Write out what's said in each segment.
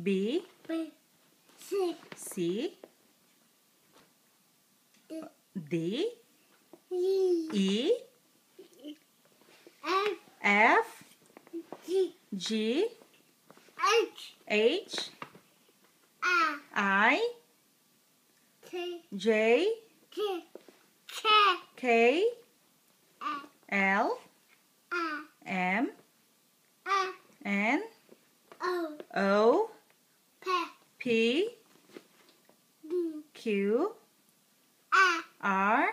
B, C, C, D, E, E, F, F, G, G, H, H, I, I, K, J, K, K, K, L, L, I, M, I, N, O, O, P, P, D, Q, I, R,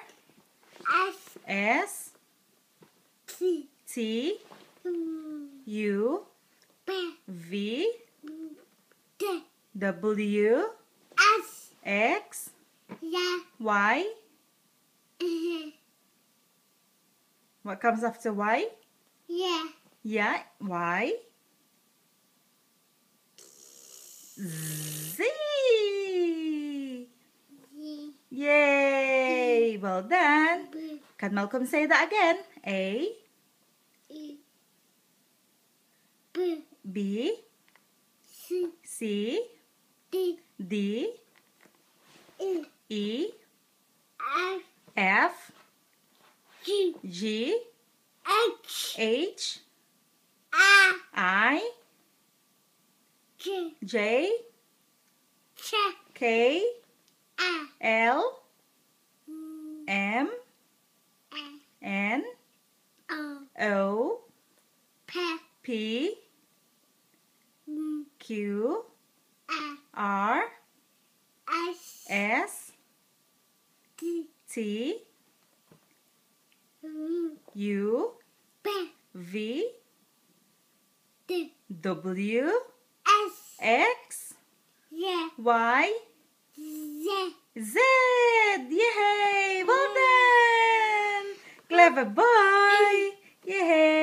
S, S, T, T, U, P, V, D, W, S, X, Y, Y. Z, What comes after Y? yeah, Yeah, Y. Z. Z, Yay! Well done. B, Can Malcolm say that again? A, E, B, B, C, C, D, D, E, E, F, F, G, G, H, H, I, I, J, J, Ch, K, I, L, M, I, N, O, O, P, P, Q, I, R, S, S, D, T, U, B, V, D, W, S, X, Z, Y, Z, Z. Yay! Well done! Clever boy! Yay!